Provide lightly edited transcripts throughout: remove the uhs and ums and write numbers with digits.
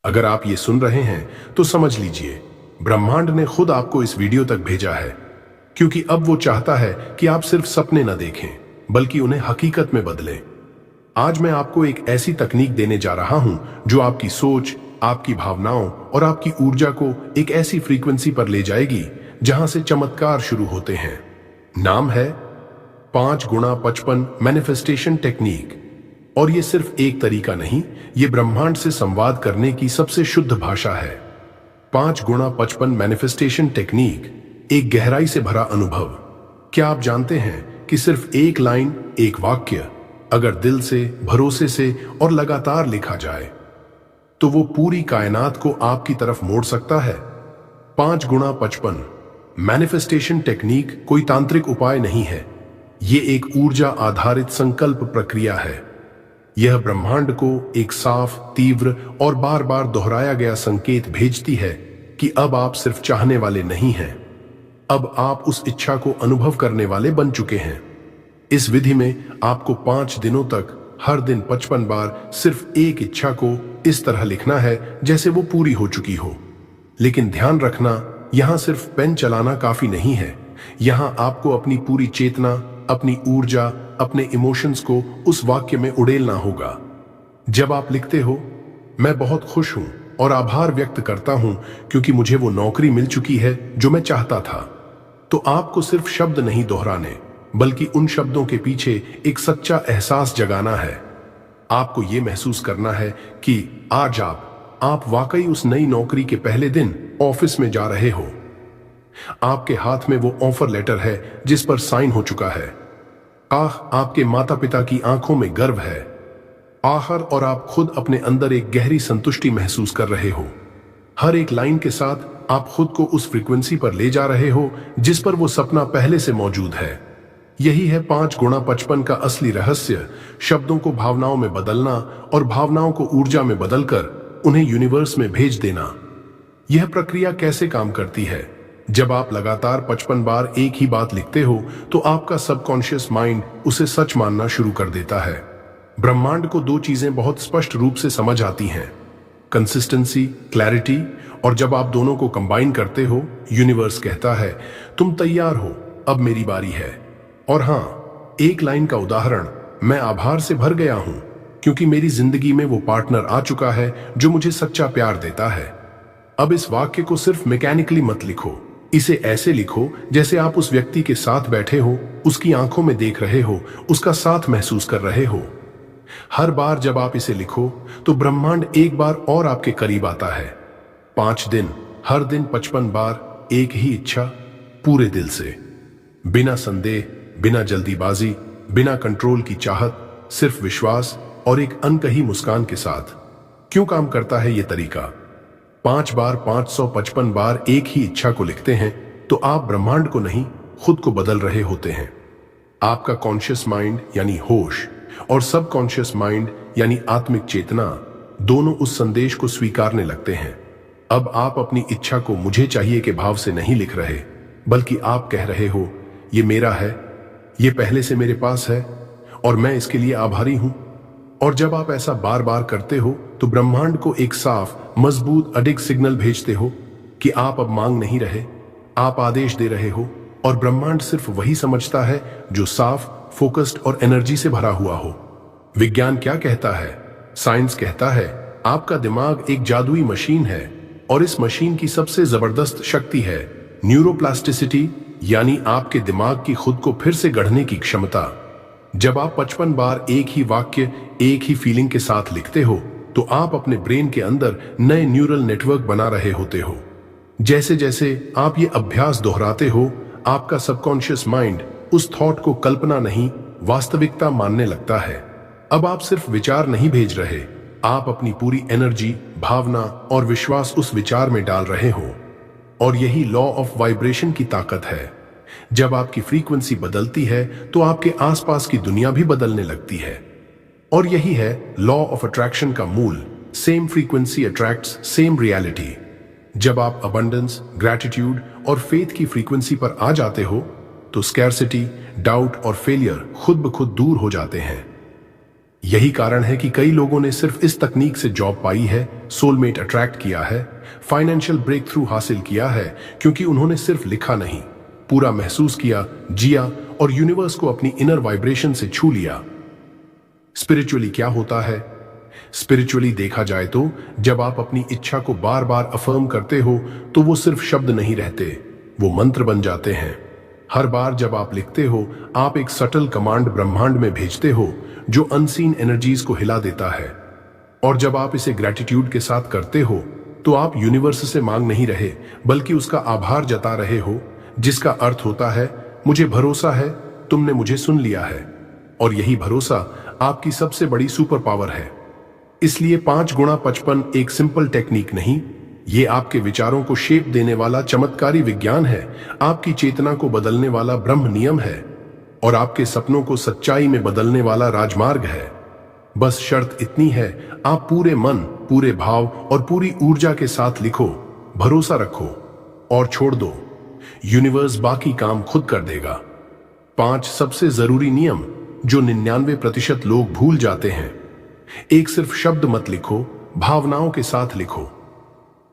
अगर आप ये सुन रहे हैं तो समझ लीजिए, ब्रह्मांड ने खुद आपको इस वीडियो तक भेजा है, क्योंकि अब वो चाहता है कि आप सिर्फ सपने न देखें बल्कि उन्हें हकीकत में बदलें। आज मैं आपको एक ऐसी तकनीक देने जा रहा हूं जो आपकी सोच, आपकी भावनाओं और आपकी ऊर्जा को एक ऐसी फ्रीक्वेंसी पर ले जाएगी जहां से चमत्कार शुरू होते हैं। नाम है 5x55 मैनिफेस्टेशन टेक्निक। और ये सिर्फ एक तरीका नहीं, ये ब्रह्मांड से संवाद करने की सबसे शुद्ध भाषा है। 5x55 मैनिफेस्टेशन टेक्निक एक गहराई से भरा अनुभव। क्या आप जानते हैं कि सिर्फ एक लाइन, एक वाक्य अगर दिल से, भरोसे से और लगातार लिखा जाए तो वो पूरी कायनात को आपकी तरफ मोड़ सकता है। 5x55 मैनिफेस्टेशन टेक्निक कोई तांत्रिक उपाय नहीं है, ये एक ऊर्जा आधारित संकल्प प्रक्रिया है। यह ब्रह्मांड को एक साफ, तीव्र और बार बार दोहराया गया संकेत भेजती है कि अब आप सिर्फ चाहने वाले नहीं हैं, अब आप उस इच्छा को अनुभव करने वाले बन चुके हैं। इस विधि में आपको 5 दिनों तक हर दिन 55 बार सिर्फ एक इच्छा को इस तरह लिखना है जैसे वो पूरी हो चुकी हो। लेकिन ध्यान रखना, यहां सिर्फ पेन चलाना काफी नहीं है। यहां आपको अपनी पूरी चेतना, अपनी ऊर्जा, अपने इमोशंस को उस वाक्य में उड़ेलना होगा। जब आप लिखते हो, मैं बहुत खुश हूं और आभार व्यक्त करता हूं क्योंकि मुझे वो नौकरी मिल चुकी है जो मैं चाहता था, तो आपको सिर्फ शब्द नहीं दोहराने बल्कि उन शब्दों के पीछे एक सच्चा एहसास जगाना है। आपको ये महसूस करना है कि आज आप वाकई उस नई नौकरी के पहले दिन ऑफिस में जा रहे हो। आपके हाथ में वो ऑफर लेटर है जिस पर साइन हो चुका है। आपके माता पिता की आंखों में गर्व है। और आप खुद अपने अंदर एक गहरी संतुष्टि महसूस कर रहे हो। हर एक लाइन के साथ आप खुद को उस फ्रीक्वेंसी पर ले जा रहे हो जिस पर वो सपना पहले से मौजूद है। यही है 5x55 का असली रहस्य, शब्दों को भावनाओं में बदलना और भावनाओं को ऊर्जा में बदलकर उन्हें यूनिवर्स में भेज देना। यह प्रक्रिया कैसे काम करती है? जब आप लगातार 55 बार एक ही बात लिखते हो तो आपका सबकॉन्शियस माइंड उसे सच मानना शुरू कर देता है। ब्रह्मांड को 2 चीजें बहुत स्पष्ट रूप से समझ आती हैं, कंसिस्टेंसी, क्लैरिटी। और जब आप दोनों को कंबाइन करते हो, यूनिवर्स कहता है तुम तैयार हो, अब मेरी बारी है। और हां, एक लाइन का उदाहरण, मैं आभार से भर गया हूं क्योंकि मेरी जिंदगी में वो पार्टनर आ चुका है जो मुझे सच्चा प्यार देता है। अब इस वाक्य को सिर्फ मैकेनिकली मत लिखो, इसे ऐसे लिखो जैसे आप उस व्यक्ति के साथ बैठे हो, उसकी आंखों में देख रहे हो, उसका साथ महसूस कर रहे हो। हर बार जब आप इसे लिखो तो ब्रह्मांड एक बार और आपके करीब आता है। 5 दिन, हर दिन 55 बार एक ही इच्छा, पूरे दिल से, बिना संदेह, बिना जल्दीबाजी, बिना कंट्रोल की चाहत, सिर्फ विश्वास और एक अनकही मुस्कान के साथ। क्यों काम करता है ये तरीका? 5 बार 555 बार एक ही इच्छा को लिखते हैं तो आप ब्रह्मांड को नहीं, खुद को बदल रहे होते हैं। आपका कॉन्शियस माइंड यानी होश और सबकॉन्शियस माइंड यानी आत्मिक चेतना दोनों उस संदेश को स्वीकारने लगते हैं। अब आप अपनी इच्छा को मुझे चाहिए के भाव से नहीं लिख रहे, बल्कि आप कह रहे हो ये मेरा है, ये पहले से मेरे पास है और मैं इसके लिए आभारी हूं। और जब आप ऐसा बार बार करते हो तो ब्रह्मांड को एक साफ, मजबूत, अडिग सिग्नल भेजते हो कि आप अब मांग नहीं रहे, आप आदेश दे रहे हो। और ब्रह्मांड सिर्फ वही समझता है जो साफ, फोकस्ड और एनर्जी से भरा हुआ हो। विज्ञान क्या कहता है? साइंस कहता है आपका दिमाग एक जादुई मशीन है और इस मशीन की सबसे जबरदस्त शक्ति है न्यूरोप्लास्टिसिटी, यानी आपके दिमाग की खुद को फिर से गढ़ने की क्षमता। जब आप 55 बार एक ही वाक्य, एक ही फीलिंग के साथ लिखते हो तो आप अपने ब्रेन के अंदर नए न्यूरल नेटवर्क बना रहे होते हो। जैसे जैसे आप ये अभ्यास दोहराते हो, आपका सबकॉन्शियस माइंड उस थॉट को कल्पना नहीं, वास्तविकता मानने लगता है। अब आप सिर्फ विचार नहीं भेज रहे, आप अपनी पूरी एनर्जी, भावना और विश्वास उस विचार में डाल रहे हो। और यही लॉ ऑफ वाइब्रेशन की ताकत है। जब आपकी फ्रीक्वेंसी बदलती है तो आपके आसपास की दुनिया भी बदलने लगती है। और यही है लॉ ऑफ अट्रैक्शन का मूल, same frequency attracts same reality. जब आप अबंडेंस, ग्रैटिट्यूड और फेथ की फ्रीक्वेंसी पर आ जाते हो तो स्कैर्सिटी, डाउट और फेलियर खुद ब खुद दूर हो जाते हैं। यही कारण है कि कई लोगों ने सिर्फ इस तकनीक से जॉब पाई है, सोलमेट अट्रैक्ट किया है, फाइनेंशियल ब्रेक थ्रू हासिल किया है, क्योंकि उन्होंने सिर्फ लिखा नहीं, पूरा महसूस किया, जिया और यूनिवर्स को अपनी इनर वाइब्रेशन से छू लिया। स्पिरिचुअली क्या होता है? स्पिरिचुअली देखा जाए तो जब आप अपनी इच्छा को बार बार अफर्म करते हो तो वो सिर्फ शब्द नहीं रहते, वो मंत्र बन जाते हैं। हर बार जब आप लिखते हो, आप एक सटल कमांड ब्रह्मांड में भेजते हो जो अनसीन एनर्जीज को हिला देता है। और जब आप इसे ग्रेटिट्यूड के साथ करते हो तो आप यूनिवर्स से मांग नहीं रहे, बल्कि उसका आभार जता रहे हो, जिसका अर्थ होता है मुझे भरोसा है तुमने मुझे सुन लिया है। और यही भरोसा आपकी सबसे बड़ी सुपर पावर है। इसलिए 5 गुणा 55 एक सिंपल टेक्निक नहीं, ये आपके विचारों को शेप देने वाला चमत्कारी विज्ञान है, आपकी चेतना को बदलने वाला ब्रह्म नियम है और आपके सपनों को सच्चाई में बदलने वाला राजमार्ग है। बस शर्त इतनी है, आप पूरे मन, पूरे भाव और पूरी ऊर्जा के साथ लिखो, भरोसा रखो और छोड़ दो। यूनिवर्स बाकी काम खुद कर देगा। 5 सबसे जरूरी नियम जो 99% लोग भूल जाते हैं। एक, सिर्फ शब्द मत लिखो, भावनाओं के साथ लिखो।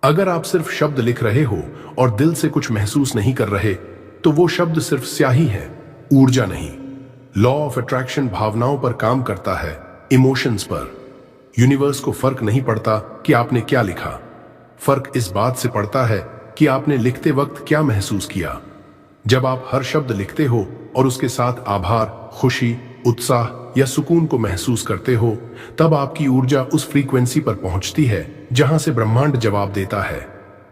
अगर आप सिर्फ शब्द लिख रहे हो और दिल से कुछ महसूस नहीं कर रहे तो वो शब्द सिर्फ स्याही है, ऊर्जा नहीं। लॉ ऑफ अट्रैक्शन भावनाओं पर काम करता है, इमोशंस पर। यूनिवर्स को फर्क नहीं पड़ता कि आपने क्या लिखा, फर्क इस बात से पड़ता है कि आपने लिखते वक्त क्या महसूस किया। जब आप हर शब्द लिखते हो और उसके साथ आभार, खुशी, उत्साह या सुकून को महसूस करते हो, तब आपकी ऊर्जा उस फ्रीक्वेंसी पर पहुंचती है जहां से ब्रह्मांड जवाब देता है।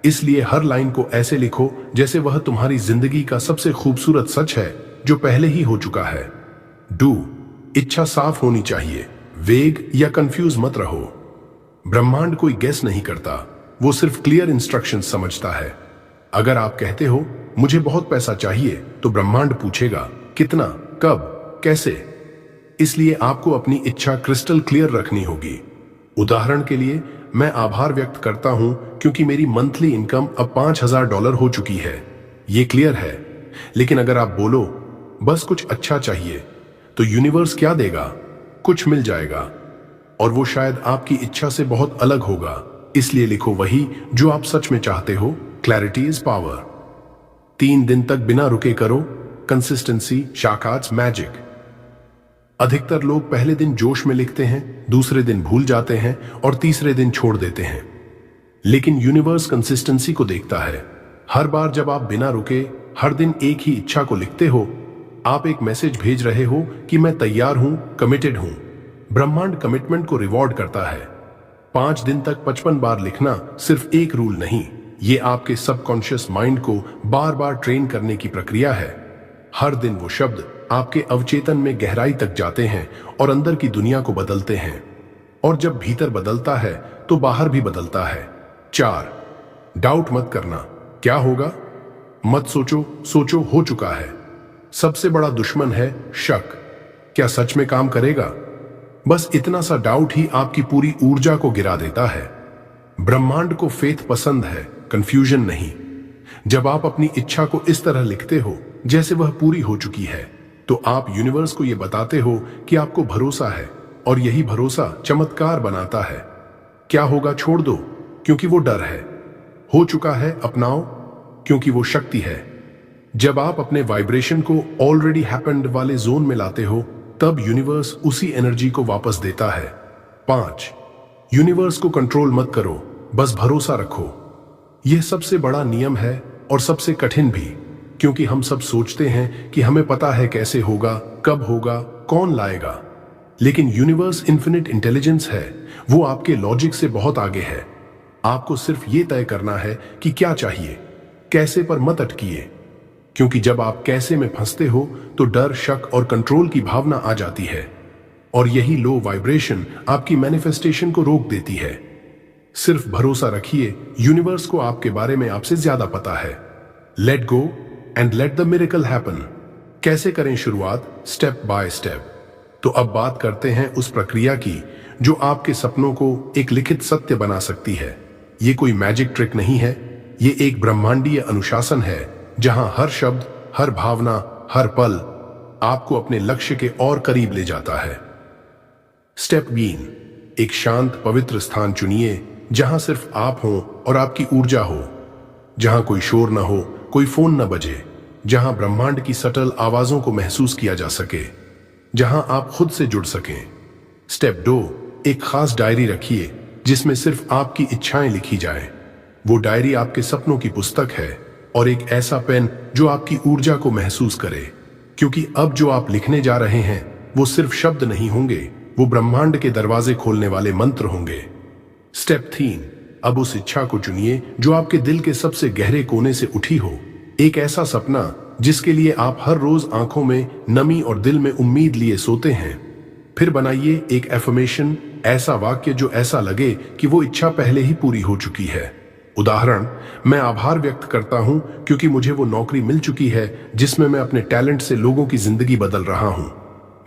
इसलिए हर लाइन को ऐसे लिखो जैसे वह तुम्हारी जिंदगी का सबसे खूबसूरत सच है जो पहले ही हो चुका है। डू, इच्छा साफ होनी चाहिए, वेग या कंफ्यूज मत रहो। ब्रह्मांड कोई गेस नहीं करता, वो सिर्फ क्लियर इंस्ट्रक्शंस समझता है। अगर आप कहते हो मुझे बहुत पैसा चाहिए तो ब्रह्मांड पूछेगा कितना, कब, कैसे। इसलिए आपको अपनी इच्छा क्रिस्टल क्लियर रखनी होगी। उदाहरण के लिए, मैं आभार व्यक्त करता हूं क्योंकि मेरी मंथली इनकम अब $5000 हो चुकी है। ये क्लियर है। लेकिन अगर आप बोलो बस कुछ अच्छा चाहिए, तो यूनिवर्स क्या देगा? कुछ मिल जाएगा, और वो शायद आपकी इच्छा से बहुत अलग होगा। इसलिए लिखो वही जो आप सच में चाहते हो। Clarity is power. 3 दिन तक बिना रुके करो, कंसिस्टेंसी शाकार्स मैजिक। अधिकतर लोग पहले दिन जोश में लिखते हैं, दूसरे दिन भूल जाते हैं और तीसरे दिन छोड़ देते हैं। लेकिन यूनिवर्स कंसिस्टेंसी को देखता है। हर बार जब आप बिना रुके हर दिन एक ही इच्छा को लिखते हो, आप एक मैसेज भेज रहे हो कि मैं तैयार हूं, कमिटेड हूं। ब्रह्मांड कमिटमेंट को रिवॉर्ड करता है। 5 दिन तक 55 बार लिखना सिर्फ एक रूल नहीं, ये आपके सबकॉन्शियस माइंड को बार बार ट्रेन करने की प्रक्रिया है। हर दिन वो शब्द आपके अवचेतन में गहराई तक जाते हैं और अंदर की दुनिया को बदलते हैं। और जब भीतर बदलता है तो बाहर भी बदलता है। 4, डाउट मत करना, क्या होगा मत सोचो, सोचो हो चुका है। सबसे बड़ा दुश्मन है शक, क्या सच में काम करेगा? बस इतना सा डाउट ही आपकी पूरी ऊर्जा को गिरा देता है। ब्रह्मांड को फेथ पसंद है, कंफ्यूजन नहीं। जब आप अपनी इच्छा को इस तरह लिखते हो जैसे वह पूरी हो चुकी है, तो आप यूनिवर्स को यह बताते हो कि आपको भरोसा है, और यही भरोसा चमत्कार बनाता है। क्या होगा छोड़ दो, क्योंकि वो डर है। हो चुका है अपनाओ, क्योंकि वो शक्ति है। जब आप अपने वाइब्रेशन को ऑलरेडी हैपेंड वाले जोन में लाते हो, तब यूनिवर्स उसी एनर्जी को वापस देता है। 5, यूनिवर्स को कंट्रोल मत करो, बस भरोसा रखो। यह सबसे बड़ा नियम है और सबसे कठिन भी, क्योंकि हम सब सोचते हैं कि हमें पता है कैसे होगा, कब होगा, कौन लाएगा। लेकिन यूनिवर्स इन्फिनिट इंटेलिजेंस है, वो आपके लॉजिक से बहुत आगे है। आपको सिर्फ ये तय करना है कि क्या चाहिए, कैसे पर मत अटकिए। क्योंकि जब आप कैसे में फंसते हो तो डर, शक और कंट्रोल की भावना आ जाती है, और यही लो वाइब्रेशन आपकी मैनिफेस्टेशन को रोक देती है। सिर्फ भरोसा रखिए, यूनिवर्स को आपके बारे में आपसे ज्यादा पता है। Let go and let the miracle happen. कैसे करें शुरुआत? Step by step. तो अब बात करते हैं उस प्रक्रिया की जो आपके सपनों को एक लिखित सत्य बना सकती है। ये कोई मैजिक ट्रिक नहीं है, ये एक ब्रह्मांडीय अनुशासन है जहां हर शब्द, हर भावना, हर पल आपको अपने लक्ष्य के और करीब ले जाता है। स्टेप बीन, एक शांत पवित्र स्थान चुनिए जहां सिर्फ आप हो और आपकी ऊर्जा हो, जहां कोई शोर ना हो, कोई फोन न बजे, जहां ब्रह्मांड की सटल आवाजों को महसूस किया जा सके, जहां आप खुद से जुड़ सकें। स्टेप 2, एक खास डायरी रखिए जिसमें सिर्फ आपकी इच्छाएं लिखी जाएं। वो डायरी आपके सपनों की पुस्तक है, और एक ऐसा पेन जो आपकी ऊर्जा को महसूस करे, क्योंकि अब जो आप लिखने जा रहे हैं वो सिर्फ शब्द नहीं होंगे, वो ब्रह्मांड के दरवाजे खोलने वाले मंत्र होंगे। स्टेप 3, अब उस इच्छा को चुनिए जो आपके दिल के सबसे गहरे कोने से उठी हो, एक ऐसा सपना जिसके लिए आप हर रोज आंखों में नमी और दिल में उम्मीद लिए सोते हैं। फिर बनाइए एक एफर्मेशन, ऐसा वाक्य जो ऐसा लगे कि वो इच्छा पहले ही पूरी हो चुकी है। उदाहरण, मैं आभार व्यक्त करता हूं क्योंकि मुझे वो नौकरी मिल चुकी है जिसमें मैं अपने टैलेंट से लोगों की जिंदगी बदल रहा हूं।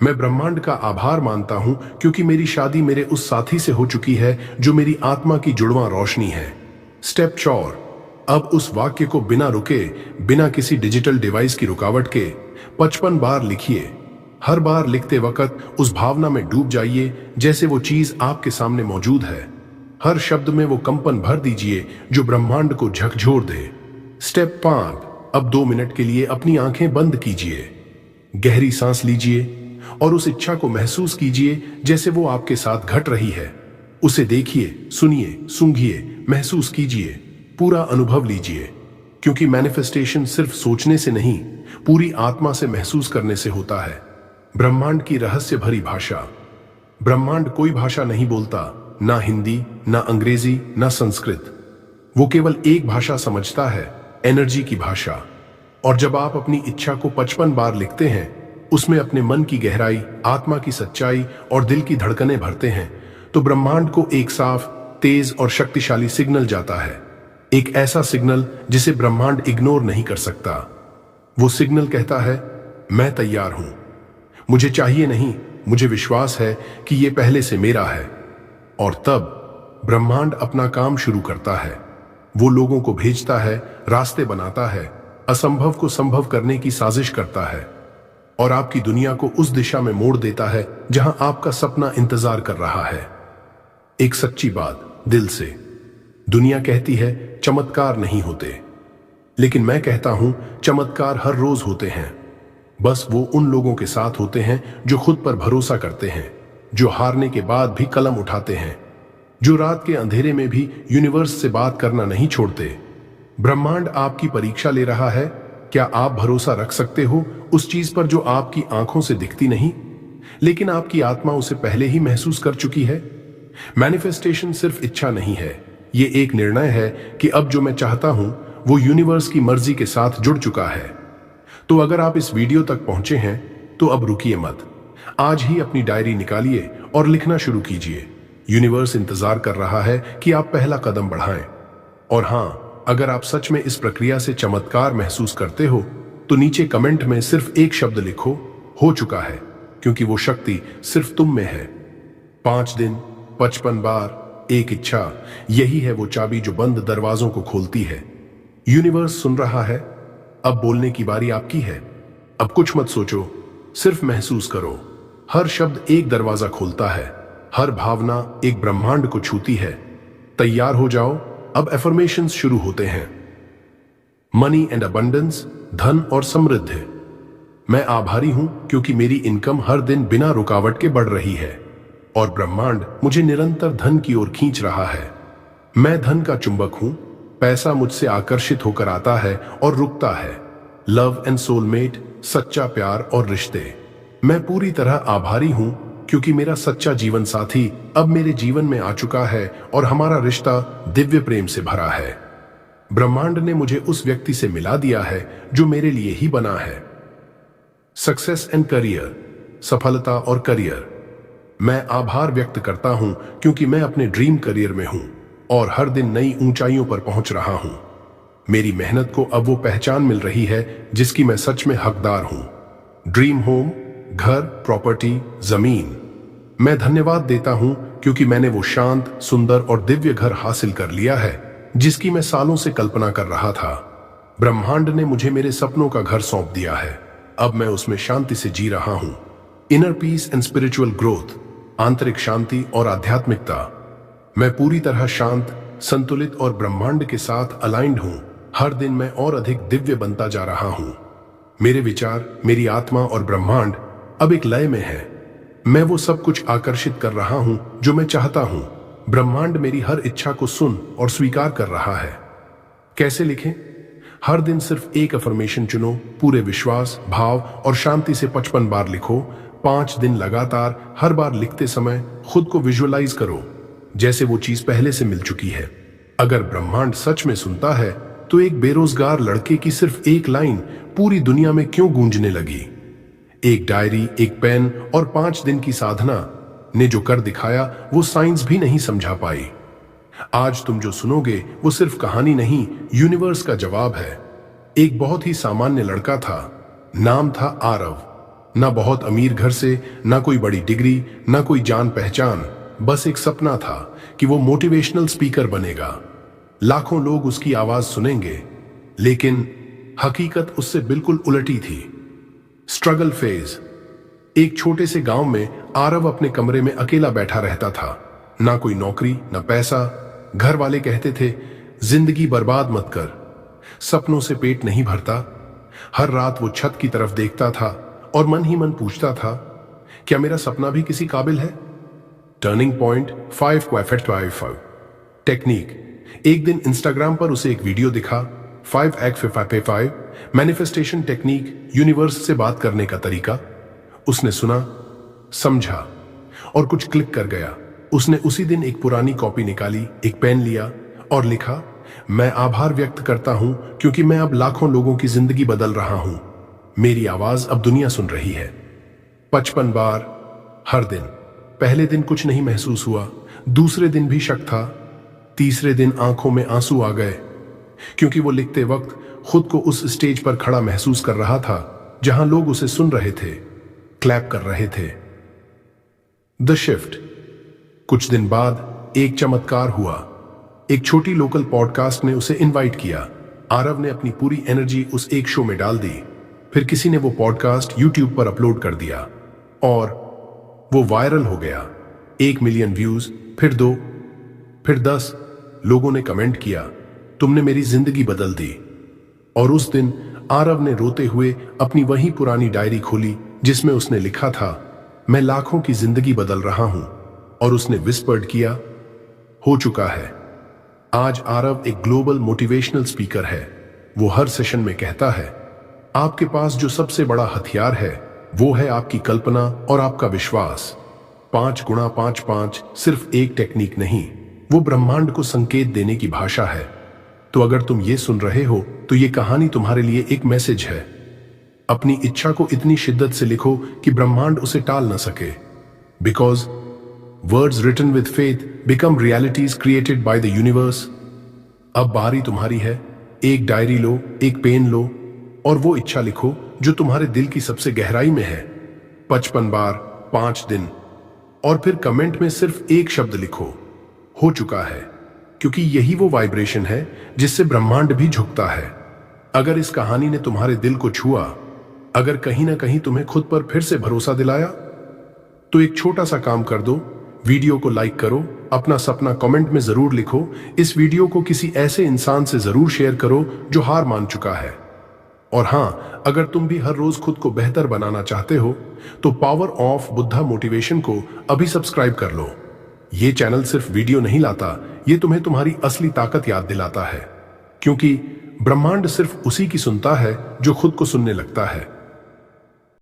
मैं ब्रह्मांड का आभार मानता हूं क्योंकि मेरी शादी मेरे उस साथी से हो चुकी है जो मेरी आत्मा की जुड़वां रोशनी है। स्टेप 4, अब उस वाक्य को बिना रुके, बिना किसी डिजिटल डिवाइस की रुकावट के 55 बार लिखिए। हर बार लिखते वक्त उस भावना में डूब जाइए जैसे वो चीज आपके सामने मौजूद है। हर शब्द में वो कंपन भर दीजिए जो ब्रह्मांड को झकझोर दे। स्टेप 5, अब 2 मिनट के लिए अपनी आंखें बंद कीजिए, गहरी सांस लीजिए और उस इच्छा को महसूस कीजिए जैसे वो आपके साथ घट रही है। उसे देखिए, सुनिए, सूंघिए, महसूस कीजिए, पूरा अनुभव लीजिए, क्योंकि मैनिफेस्टेशन सिर्फ सोचने से नहीं, पूरी आत्मा से महसूस करने से होता है। ब्रह्मांड की रहस्य भरी भाषा। ब्रह्मांड कोई भाषा नहीं बोलता, ना हिंदी, ना अंग्रेजी, ना संस्कृत। वो केवल एक भाषा समझता है, एनर्जी की भाषा। और जब आप अपनी इच्छा को 55 बार लिखते हैं, उसमें अपने मन की गहराई, आत्मा की सच्चाई और दिल की धड़कनें भरते हैं, तो ब्रह्मांड को एक साफ, तेज और शक्तिशाली सिग्नल जाता है। एक ऐसा सिग्नल जिसे ब्रह्मांड इग्नोर नहीं कर सकता। वो सिग्नल कहता है, मैं तैयार हूं, मुझे चाहिए नहीं, मुझे विश्वास है कि ये पहले से मेरा है। और तब ब्रह्मांड अपना काम शुरू करता है। वो लोगों को भेजता है, रास्ते बनाता है, असंभव को संभव करने की साजिश करता है और आपकी दुनिया को उस दिशा में मोड़ देता है जहां आपका सपना इंतजार कर रहा है। एक सच्ची बात दिल से, दुनिया कहती है चमत्कार नहीं होते, लेकिन मैं कहता हूं चमत्कार हर रोज होते हैं। बस वो उन लोगों के साथ होते हैं जो खुद पर भरोसा करते हैं, जो हारने के बाद भी कलम उठाते हैं, जो रात के अंधेरे में भी यूनिवर्स से बात करना नहीं छोड़ते। ब्रह्मांड आपकी परीक्षा ले रहा है। क्या आप भरोसा रख सकते हो उस चीज पर जो आपकी आंखों से दिखती नहीं, लेकिन आपकी आत्मा उसे पहले ही महसूस कर चुकी है? मैनिफेस्टेशन सिर्फ इच्छा नहीं है, ये एक निर्णय है कि अब जो मैं चाहता हूं वो यूनिवर्स की मर्जी के साथ जुड़ चुका है। तो अगर आप इस वीडियो तक पहुंचे हैं तो अब रुकिए मत, आज ही अपनी डायरी निकालिए और लिखना शुरू कीजिए। यूनिवर्स इंतजार कर रहा है कि आप पहला कदम बढ़ाएं। और हां, अगर आप सच में इस प्रक्रिया से चमत्कार महसूस करते हो तो नीचे कमेंट में सिर्फ एक शब्द लिखो, हो चुका है, क्योंकि वो शक्ति सिर्फ तुम में है। 5 दिन, 55 बार, एक इच्छा, यही है वो चाबी जो बंद दरवाजों को खोलती है। यूनिवर्स सुन रहा है, अब बोलने की बारी आपकी है। अब कुछ मत सोचो, सिर्फ महसूस करो। हर शब्द एक दरवाजा खोलता है, हर भावना एक ब्रह्मांड को छूती है। तैयार हो जाओ, अब एफर्मेशंस शुरू होते हैं। मनी एंड अबंडेंस, धन और समृद्धि। मैं आभारी हूं क्योंकि मेरी इनकम हर दिन बिना रुकावट के बढ़ रही है और ब्रह्मांड मुझे निरंतर धन की ओर खींच रहा है। मैं धन का चुंबक हूं, पैसा मुझसे आकर्षित होकर आता है और रुकता है। लव एंड सोलमेट, सच्चा प्यार और रिश्ते। मैं पूरी तरह आभारी हूं क्योंकि मेरा सच्चा जीवन साथी अब मेरे जीवन में आ चुका है और हमारा रिश्ता दिव्य प्रेम से भरा है। ब्रह्मांड ने मुझे उस व्यक्ति से मिला दिया है जो मेरे लिए ही बना है। सक्सेस एंड करियर, सफलता और करियर। मैं आभार व्यक्त करता हूं क्योंकि मैं अपने ड्रीम करियर में हूं और हर दिन नई ऊंचाइयों पर पहुंच रहा हूं। मेरी मेहनत को अब वो पहचान मिल रही है जिसकी मैं सच में हकदार हूं। ड्रीम होम, घर, प्रॉपर्टी, जमीन। मैं धन्यवाद देता हूं क्योंकि मैंने वो शांत, सुंदर और दिव्य घर हासिल कर लिया है जिसकी मैं सालों से कल्पना कर रहा था। ब्रह्मांड ने मुझे मेरे सपनों का घर सौंप दिया है। अब मैं उसमें शांति से जी रहा हूं। Inner peace and spiritual growth. आंतरिक शांति और आध्यात्मिकता। मैं पूरी तरह शांत, संतुलित और ब्रह्मांड के साथ अलाइंड हूं। हर दिन मैं और अधिक दिव्य बनता जा रहा हूं। मेरे विचार, मेरी आत्मा और ब्रह्मांड अब एक लय में है। मैं वो सब कुछ आकर्षित कर रहा हूं जो मैं चाहता हूं। ब्रह्मांड मेरी हर इच्छा को सुन और स्वीकार कर रहा है। कैसे लिखें? हर दिन सिर्फ एक अफर्मेशन चुनो, पूरे विश्वास, भाव और शांति से 55 बार लिखो। 5 दिन लगातार। हर बार लिखते समय खुद को विजुअलाइज करो जैसे वो चीज पहले से मिल चुकी है। अगर ब्रह्मांड सच में सुनता है तो एक बेरोजगार लड़के की सिर्फ एक लाइन पूरी दुनिया में क्यों गूंजने लगी? एक डायरी, एक पेन और 5 दिन की साधना ने जो कर दिखाया वो साइंस भी नहीं समझा पाई। आज तुम जो सुनोगे वो सिर्फ कहानी नहीं, यूनिवर्स का जवाब है। एक बहुत ही सामान्य लड़का था। नाम था आरव। ना बहुत अमीर घर से, ना कोई बड़ी डिग्री, ना कोई जान पहचान। बस एक सपना था कि वो मोटिवेशनल स्पीकर बनेगा। लाखों लोग उसकी आवाज सुनेंगे। लेकिन हकीकत उससे बिल्कुल उलटी थी। Struggle phase. एक छोटे से गांव में आरव अपने कमरे में अकेला बैठा रहता था। ना कोई नौकरी, ना पैसा। घर वाले कहते थे, जिंदगी बर्बाद मत कर, सपनों से पेट नहीं भरता। हर रात वो छत की तरफ देखता था और मन ही मन पूछता था, क्या मेरा सपना भी किसी काबिल है? Turning point 5 technique. एक दिन इंस्टाग्राम पर उसे एक वीडियो दिखा, 5 मैनिफेस्टेशन टेक्निक, यूनिवर्स से बात करने का तरीका। उसने सुना, समझा और कुछ क्लिक कर गया। उसने उसी दिन एक पुरानी कॉपी निकाली, एक पेन लिया और लिखा, मैं आभार व्यक्त करता हूं क्योंकि मैं अब लाखों लोगों की जिंदगी बदल रहा हूं। मेरी आवाज अब दुनिया सुन रही है। 55 बार हर दिन। पहले दिन कुछ नहीं महसूस हुआ, दूसरे दिन भी शक था, तीसरे दिन आंखों में आंसू आ गए क्योंकि वो लिखते वक्त खुद को उस स्टेज पर खड़ा महसूस कर रहा था जहां लोग उसे सुन रहे थे, क्लैप कर रहे थे। The shift. कुछ दिन बाद एक चमत्कार हुआ। एक छोटी लोकल पॉडकास्ट ने उसे इनवाइट किया। आरव ने अपनी पूरी एनर्जी उस एक शो में डाल दी। फिर किसी ने वो पॉडकास्ट यूट्यूब पर अपलोड कर दिया और वो वायरल हो गया। 1 मिलियन व्यूज, फिर 2, फिर 10। लोगों ने कमेंट किया, तुमने मेरी जिंदगी बदल दी। और उस दिन आरव ने रोते हुए अपनी वही पुरानी डायरी खोली जिसमें उसने लिखा था, मैं लाखों की जिंदगी बदल रहा हूं। और उसने विस्पर्ड किया, हो चुका है। आज आरव एक ग्लोबल मोटिवेशनल स्पीकर है। वो हर सेशन में कहता है, आपके पास जो सबसे बड़ा हथियार है वो है आपकी कल्पना और आपका विश्वास। 5 गुणा 5 सिर्फ एक टेक्निक नहीं, वो ब्रह्मांड को संकेत देने की भाषा है। तो अगर तुम ये सुन रहे हो तो ये कहानी तुम्हारे लिए एक मैसेज है। अपनी इच्छा को इतनी शिद्दत से लिखो कि ब्रह्मांड उसे टाल ना सके। Because words written with faith become realities created by the universe. अब बारी तुम्हारी है। एक डायरी लो, एक पेन लो और वो इच्छा लिखो जो तुम्हारे दिल की सबसे गहराई में है। 55 बार, 5 दिन। और फिर कमेंट में सिर्फ एक शब्द लिखो, हो चुका है। क्योंकि यही वो वाइब्रेशन है जिससे ब्रह्मांड भी झुकता है। अगर इस कहानी ने तुम्हारे दिल को छुआ, अगर कहीं ना कहीं तुम्हें खुद पर फिर से भरोसा दिलाया, तो एक छोटा सा काम कर दो, वीडियो को लाइक करो, अपना सपना कमेंट में जरूर लिखो। इस वीडियो को किसी ऐसे इंसान से जरूर शेयर करो जो हार मान चुका है। और हां, अगर तुम भी हर रोज खुद को बेहतर बनाना चाहते हो तो पावर ऑफ बुद्धा मोटिवेशन को अभी सब्सक्राइब कर लो। ये चैनल सिर्फ वीडियो नहीं लाता, ये तुम्हें तुम्हारी असली ताकत याद दिलाता है। क्योंकि ब्रह्मांड सिर्फ उसी की सुनता है जो खुद को सुनने लगता है।